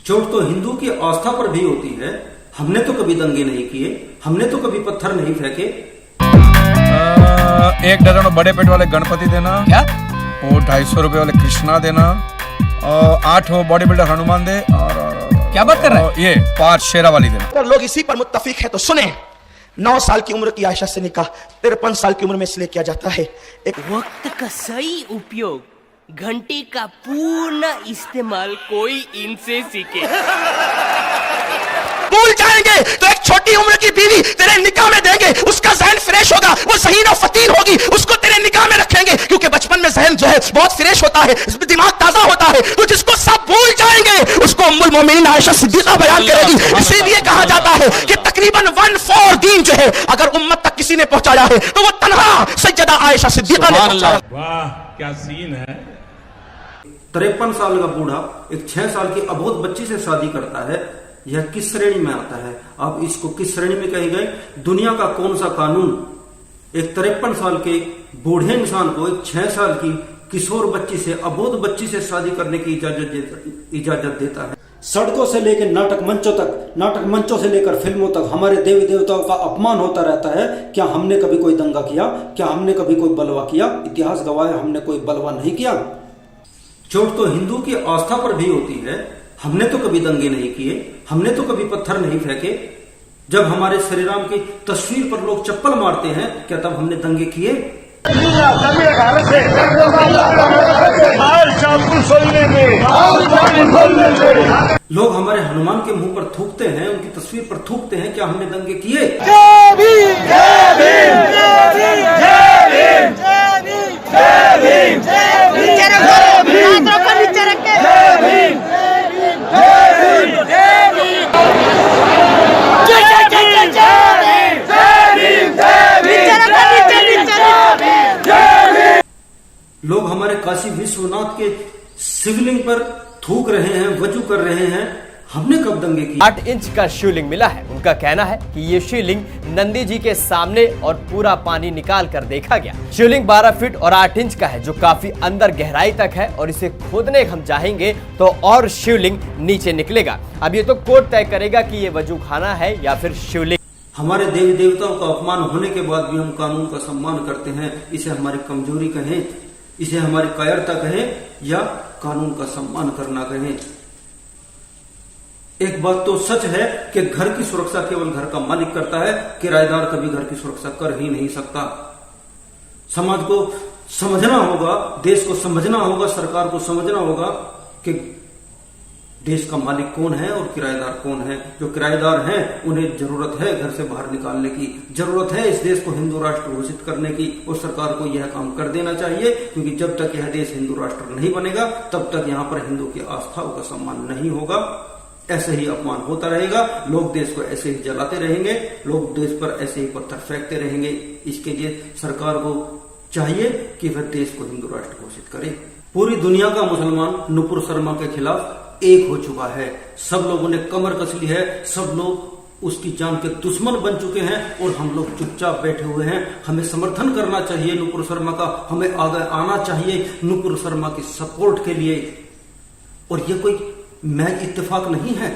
चोट तो हिंदू की आस्था पर भी होती है। हमने तो कभी दंगे नहीं किए, हमने तो कभी पत्थर नहीं फेंके। 1 दर्जन बड़े पेट वाले गणपति देना क्या? और 250 रुपए वाले कृष्णा देना और 8 बॉडी बिल्डर हनुमान दे और क्या बात कर रहा है? ये 5 शेरा वाली देना। अगर लोग इसी पर मुत्तफिक है तो सुने। 9 साल की उम्र की आयशा से निकाह 53 साल की उम्र में इसलिए किया जाता है। वक्त का सही उपयोग, घंटे का पूर्ण इस्तेमाल कोई इनसे सीखे। भूल जाएंगे तो एक छोटी उम्र की बीवी तेरे निकाह में देंगे, उसका जहन फ्रेश होगा, वो सहीन और फतीन होगी, उसको तेरे निकाह में रखेंगे, क्योंकि बचपन में जहन जो है बहुत फ्रेश होता है, दिमाग ताजा होता है। तो जिसको सब भूल जाएंगे उसको उम्मुल मोमिनीन आयशा सिद्दीका बयान करेगी। इसीलिए कहा जाता है कि तकरीबन 1/4 दीन जो है अगर उम्मत तक किसी ने पहुंचाया है तो वो तन्हा सैयदा आयशा सिद्दीका ने पहुंचाया। वाह क्या सीन है। 53 साल का बूढ़ा एक 6 साल की अबोध बच्ची से शादी करता है, यह किस श्रेणी में आता है? आप इसको किस श्रेणी में कहे गए? दुनिया का कौन सा कानून एक 53 साल के बूढ़े इंसान को एक 6 साल की किशोर बच्ची से, अबोध बच्ची से शादी करने की इजाजत देता है? सड़कों से लेकर नाटक मंचों तक, नाटक मंचों से लेकर फिल्मों तक हमारे देवी देवताओं का अपमान होता रहता है। क्या हमने कभी कोई दंगा किया? क्या हमने कभी कोई बलवा किया? इतिहास गवाह है हमने कोई बलवा नहीं किया। चोट तो हिंदू की आस्था पर भी होती है। हमने तो कभी दंगे नहीं किए, हमने तो कभी पत्थर नहीं फेंके। जब हमारे श्री राम की तस्वीर पर लोग चप्पल मारते हैं, क्या तब हमने दंगे किए? लोग हमारे हनुमान के मुंह पर थूकते हैं, उनकी तस्वीर पर थूकते हैं, क्या हमने दंगे किए? लोग हमारे काशी विश्वनाथ के शिवलिंग पर थूक रहे हैं, वजू कर रहे हैं, हमने कब दंगे किए? 8 इंच का शिवलिंग मिला है। उनका कहना है कि ये शिवलिंग नंदी जी के सामने और पूरा पानी निकाल कर देखा गया। शिवलिंग 12 फीट और 8 इंच का है, जो काफी अंदर गहराई तक है, और इसे खोदने हम चाहेंगे तो और शिवलिंग नीचे निकलेगा। अब ये तो कोर्ट तय करेगा कि ये वजू खाना है या फिर शिवलिंग। हमारे देवी देवताओं का अपमान होने के बाद भी हम कानून का सम्मान करते हैं। इसे हमारी कमजोरी कहें, इसे हमारी कायरता कहें, या कानून का सम्मान करना कहें। एक बात तो सच है कि घर की सुरक्षा केवल घर का मालिक करता है, किराएदार कभी घर की सुरक्षा कर ही नहीं सकता। समाज को समझना होगा, देश को समझना होगा, सरकार को समझना होगा कि देश का मालिक कौन है और किराएदार कौन है। जो किराएदार हैं उन्हें जरूरत है घर से बाहर निकालने की, जरूरत है इस देश को हिंदू राष्ट्र घोषित करने की, और सरकार को यह काम कर देना चाहिए, क्योंकि जब तक यह देश हिंदू राष्ट्र नहीं बनेगा तब तक यहाँ पर हिंदू की आस्थाओं का सम्मान नहीं होगा। ऐसे ही अपमान होता रहेगा, लोग देश को ऐसे ही जलाते रहेंगे, लोग देश पर ऐसे ही पत्थर फेंकते रहेंगे। इसके लिए सरकार को चाहिए कि वह देश को हिंदू राष्ट्र घोषित करे। पूरी दुनिया का मुसलमान नुपुर शर्मा के खिलाफ एक हो चुका है। सब लोगों ने कमर कस ली है, सब लोग उसकी जान के दुश्मन बन चुके हैं, और हम लोग चुपचाप बैठे हुए हैं। हमें समर्थन करना चाहिए नुपुर शर्मा का, हमें आगे आना चाहिए नुपुर शर्मा की सपोर्ट के लिए। और ये कोई महज इत्तेफाक नहीं है,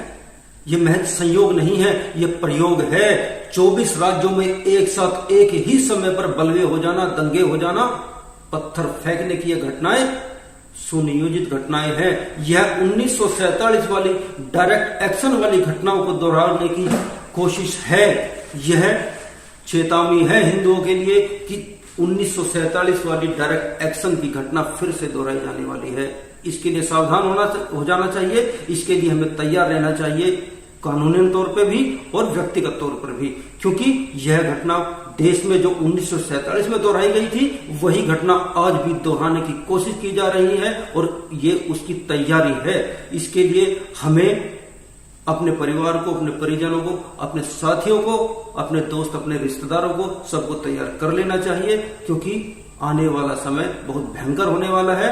ये महज संयोग नहीं है, ये प्रयोग है। 24 राज्यों में एक साथ एक ही समय पर बलवे हो जाना, दंगे हो जाना, पत्थर फेंकने की ये घटनाएं सुनियोजित घटनाएं हैं। यह 1947 वाली डायरेक्ट एक्शन वाली घटनाओं को दोहराने की कोशिश है। यह चेतावनी है हिंदुओं के लिए कि 1947 वाली डायरेक्ट एक्शन की घटना फिर से दोहराई जाने वाली है। इसके लिए सावधान हो जाना चाहिए। इसके लिए हमें तैयार रहना चाहिए, कानूनी तौर पे भी और व्यक्तिगत तौर पर भी, क्योंकि यह घटना देश में जो 1947 में दोहराई गई थी, वही घटना आज भी दोहराने की कोशिश की जा रही है, और ये उसकी तैयारी है। इसके लिए हमें अपने परिवार को, अपने परिजनों को, अपने साथियों को, अपने दोस्त, अपने रिश्तेदारों को, सबको तैयार कर लेना चाहिए, क्योंकि आने वाला समय बहुत भयंकर होने वाला है।